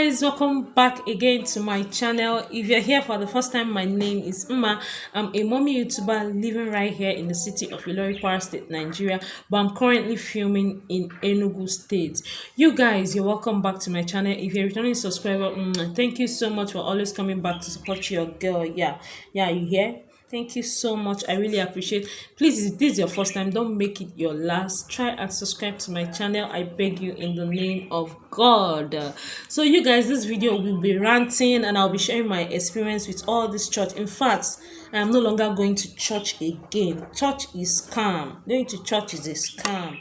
guys, welcome back again to my channel. If you're here for the first time, my name is Uma. I'm a mommy YouTuber living right here in the city of Ilori, Kwara State, Nigeria, but I'm currently filming in Enugu State. You guys, you're welcome back to my channel. If you're a returning subscriber, thank you so much for always coming back to support your girl. Yeah, you hear? Thank you so much. I really appreciate. Please, if this is your first time, don't make it your last. Try and subscribe to my channel. I beg you in the name of God. So you guys, this video will be ranting and I'll be sharing my experience with all this church. In fact, I am no longer going to church again. Church is calm. Going to church is a scam.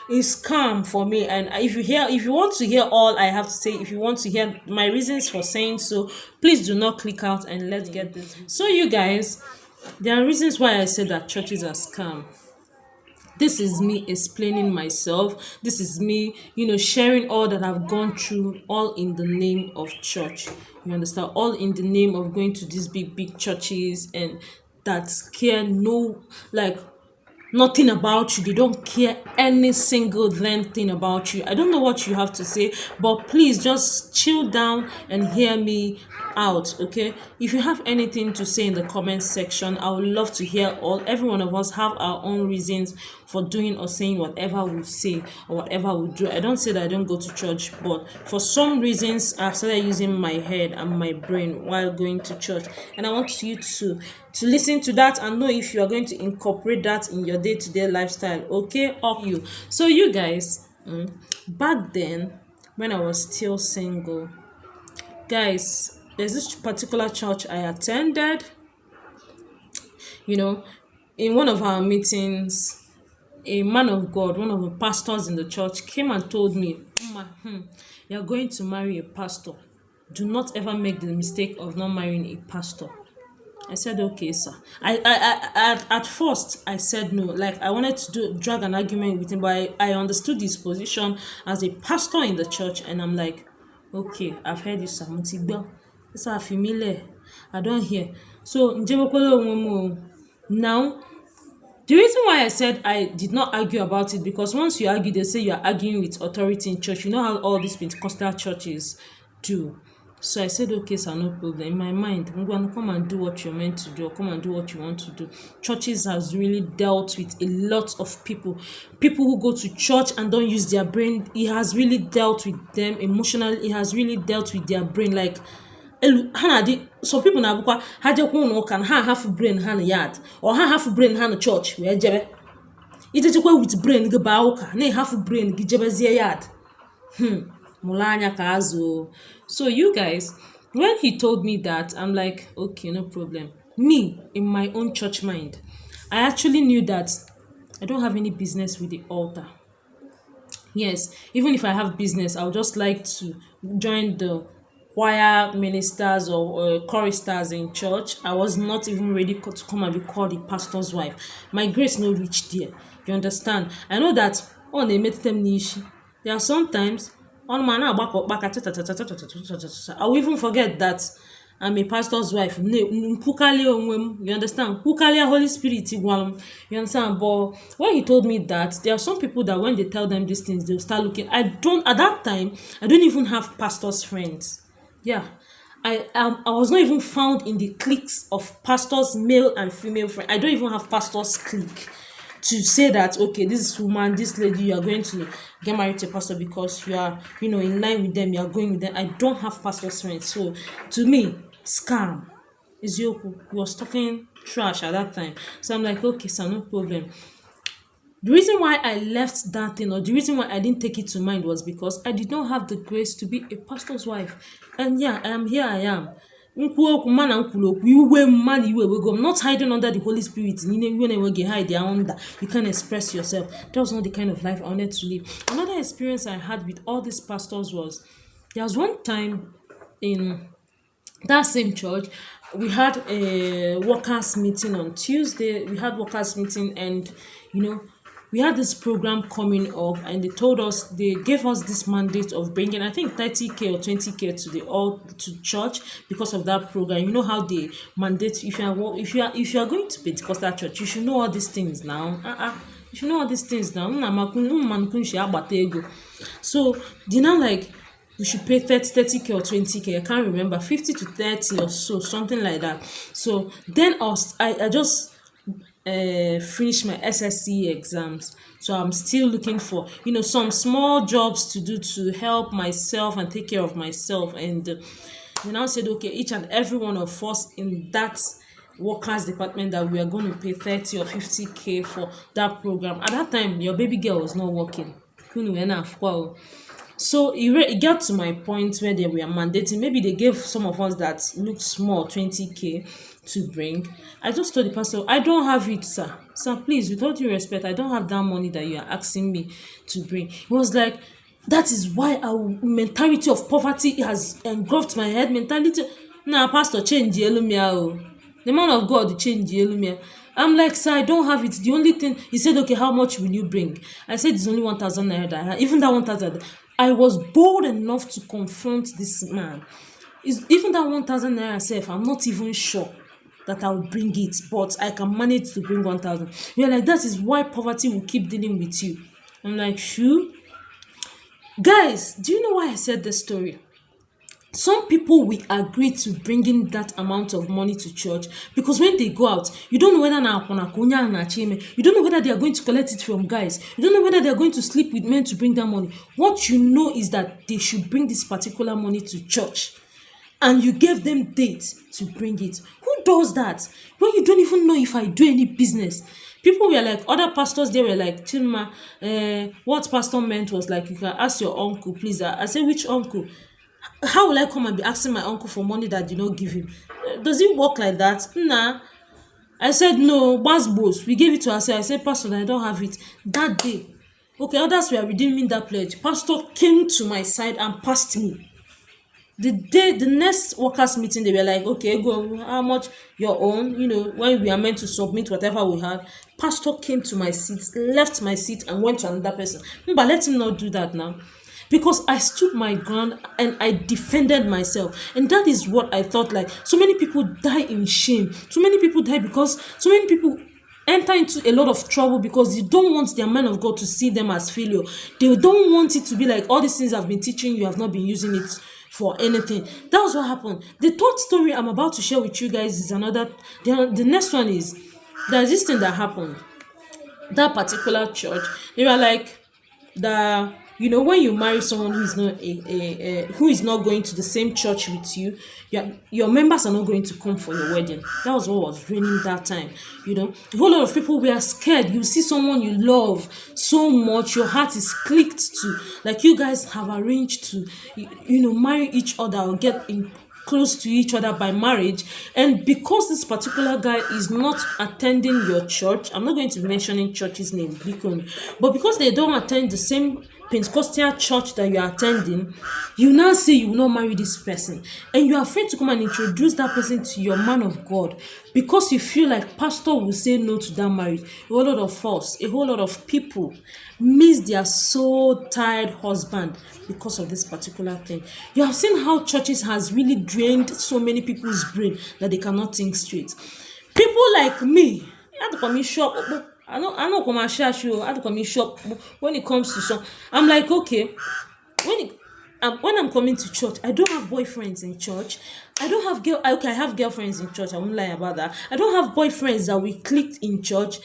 It's calm for me. And if you want to hear all I have to say, if you want to hear my reasons for saying so, please do not click out and let's get this. So you guys, there are reasons why I said that churches are scam. This is me explaining myself. This is me, sharing all that I've gone through, all in the name of church. You understand? All in the name of going to these big churches and that care nothing about you. They don't care any single thing about you. I don't know what you have to say, but please just chill down and hear me out, okay? If you have anything to say in the comment section, I would love to hear all. Every one of us have our own reasons for doing or saying whatever we say or whatever we do. I don't say that I don't go to church, but for some reasons I've started using my head and my brain while going to church, and I want you to listen to that and know if you are going to incorporate that in your day-to-day lifestyle. Okay, up you. So you guys, back then when I was still single, guys, there's this particular church I attended. In one of our meetings, a man of God, one of the pastors in the church, came and told me, you're going to marry a pastor. Do not ever make the mistake of not marrying a pastor. I said, okay, sir. At first, I said no. Like, I wanted to drag an argument with him, but I understood his position as a pastor in the church, and I'm like, okay, I've heard you, sir. It's familiar. I don't hear. So, now, the reason why I said I did not argue about it, because once you argue, they say you are arguing with authority in church. You know how all these Pentecostal churches do. So I said, okay, sir, no problem. In my mind, I'm going to come and do what you're meant to do, or come and do what you want to do. Churches has really dealt with a lot of people who go to church and don't use their brain. It has really dealt with them emotionally. It has really dealt with their brain. Like, some people now can half brain hand yard or half brain hand church where jebe. It is with brain gabauka, nay half brain gijebezia yard. Mulanya kazo. So you guys, when he told me that, I'm like, okay, no problem. Me, in my own church mind, I actually knew that I don't have any business with the altar. Yes, even if I have business, I would just like to join the choir ministers or choristers in church. I was not even ready to come and be called a pastor's wife. My grace no reach there. You understand? I know that on they met them niche. There are sometimes on man I will even forget that I'm a pastor's wife. You understand? Holy Spirit. You understand? But when he told me that, there are some people that when they tell them these things, they'll start looking. At that time, I don't even have pastor's friends. Yeah. I was not even found in the cliques of pastors, male and female friends. I don't even have pastor's clique to say that, okay, this woman, this lady, you are going to get married to a pastor because you are, in line with them, you are going with them. I don't have pastor's friends. So, to me, scam. Izioku, he was talking trash at that time. So, I'm like, okay, sir, no problem. The reason why I left that thing, or the reason why I didn't take it to mind, was because I did not have the grace to be a pastor's wife. And yeah, I am here, I am. I'm not hiding under the Holy Spirit. You can't express yourself. That was not the kind of life I wanted to live. Another experience I had with all these pastors was, there was one time in that same church, we had a workers meeting on Tuesday. We had workers meeting, and we had this program coming up, and they gave us this mandate of bringing, I think, 30k or 20k to church because of that program. You know how they mandate, if you are going to Pentecostal church, you should know all these things now. You should know all these things now. So they now like, we should pay 30k or 20k. I can't remember, 50 to 30 or so, something like that. So then I just finish my SSC exams. So I'm still looking for, some small jobs to do to help myself and take care of myself. And we now said, okay, each and every one of us in that workers department, that we are going to pay 30 or 50k for that program. At that time, your baby girl was not working. So it got to my point where they were mandating. Maybe they gave some of us that looked small 20k to bring. I just told the pastor, I don't have it, sir. Sir, please, with all due respect, I don't have that money that you are asking me to bring. He was like, that is why our mentality of poverty has engulfed my head. Mentality. Nah, pastor, change the elumia. The man of God change the elumia. I'm like, sir, I don't have it. The only thing, he said, okay, how much will you bring? I said, it's only 1,000 naira that I have. Even that 1,000, I was bold enough to confront this man. Even that 1,000 naira self, I'm not even sure that I'll bring it, but I can manage to bring 1,000. You're like, that is why poverty will keep dealing with you. I'm like, shoo. Guys, do you know why I said this story? Some people will agree to bringing that amount of money to church because when they go out, you don't know whether you don't know whether they are going to collect it from guys. You don't know whether they are going to sleep with men to bring that money. What you know is that they should bring this particular money to church, and you gave them dates to bring it. Who does that when you don't even know if I do any business? People were like, other pastors, they were like, Chilma, what pastor meant was like, you can ask your uncle, please. I said, which uncle? How will I come and be asking my uncle for money that you don't give him? Does it work like that? Nah. I said, no, boss. We gave it to us. I said, pastor, I don't have it. That day, okay, others were redeeming that pledge. Pastor came to my side and passed me. The next workers meeting, they were like, okay, go, how much your own, when we are meant to submit whatever we had. Pastor came to my seat, left my seat, and went to another person. But let him not do that now. Because I stood my ground and I defended myself. And that is what I thought. Like, so many people die in shame. So many people die because so many people enter into a lot of trouble because they don't want their man of God to see them as failure. They don't want it to be like, all these things I've been teaching you, have not been using it for anything. That was what happened. The third story I'm about to share with you guys is another. The next one is, there's this thing that happened. That particular church, they were like, when you marry someone who is not who is not going to the same church with you, your members are not going to come for your wedding. That was what was raining that time. A whole lot of people were scared. You see someone you love so much, your heart is clicked to, like you guys have arranged to, marry each other or get in close to each other by marriage, and because this particular guy is not attending your church, I'm not going to be mentioning church's name, but because they don't attend the same Pentecostal church that you are attending, you now say you will not marry this person, and you are afraid to come and introduce that person to your man of God because you feel like pastor will say no to that marriage. A whole lot of us, a whole lot of people miss their so tired husband because of this particular thing. You have seen how churches has really drained so many people's brain that they cannot think straight. People like me, I had to come in shop. I know commercial show. I had to come in shop when it comes to some. I'm like, okay, when I'm coming to church, I don't have boyfriends in church. I don't have I have girlfriends in church. I won't lie about that. I don't have boyfriends that we clicked in church.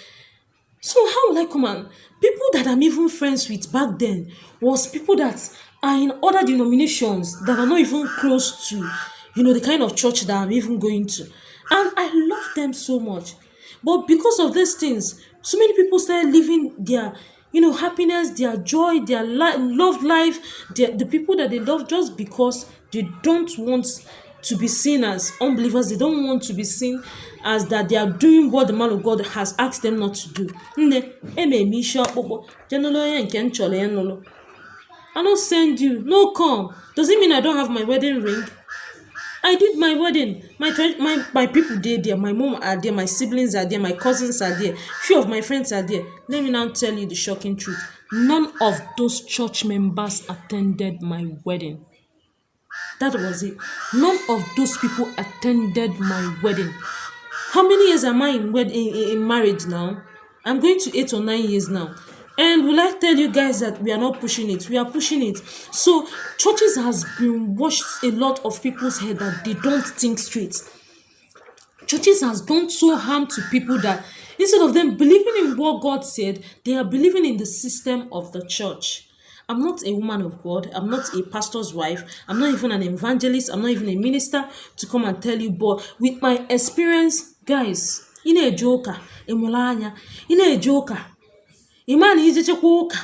So how will I come on? People that I'm even friends with back then was people that are in other denominations that are not even close to, the kind of church that I'm even going to. And I love them so much. But because of these things, so many people started living their, happiness, their joy, their love life, the people that they love, just because they don't want to be seen as unbelievers. They don't want to be seen as that they are doing what the man of God has asked them not to do. I don't send you. No, come. Does it mean I don't have my wedding ring? I did my wedding. My people there. My mom are there. My siblings are there. My cousins are there. Few of my friends are there. Let me now tell you the shocking truth. None of those church members attended my wedding. That was it. None of those people attended my wedding. How many years am I in marriage now? I'm going to 8 or 9 years now. And will I tell you guys that we are not pushing it? We are pushing it. So churches has been washed a lot of people's head that they don't think straight. Churches has done so harm to people that instead of them believing in what God said, they are believing in the system of the church. I'm not a woman of God. I'm not a pastor's wife. I'm not even an evangelist. I'm not even a minister to come and tell you. But with my experience, guys, ị na-eje ụka ịmụrụ anya, ị na-eje ụka ịma na ijechekwa ụka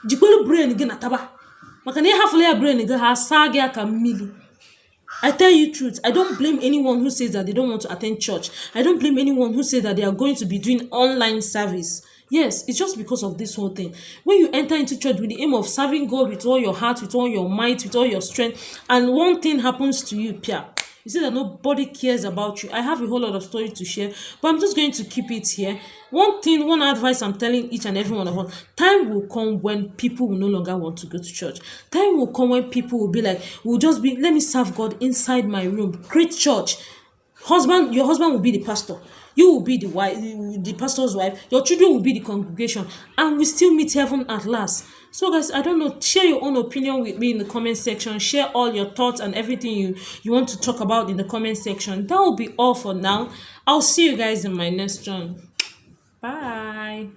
jikwelu brain gị na taba maka na ịhafụla ya brain gị ha saa gị aka mmiri. I tell you truth, I don't blame anyone who says that they don't want to attend church. I don't blame anyone who says that they are going to be doing online service. Yes, it's just because of this whole thing. When you enter into church with the aim of serving God with all your heart, with all your might, with all your strength, and one thing happens to you, Pia, you see that nobody cares about you. I have a whole lot of stories to share, but I'm just going to keep it here. One advice I'm telling each and every one of us: time will come when people will no longer want to go to church. Time will come when people will be like, will just be, let me serve God inside my room. Create church. Your husband will be the pastor. You will be the wife, the pastor's wife. Your children will be the congregation, and we still meet heaven at last. So, guys, I don't know. Share your own opinion with me in the comment section. Share all your thoughts and everything you want to talk about in the comment section. That will be all for now. I'll see you guys in my next one. Bye.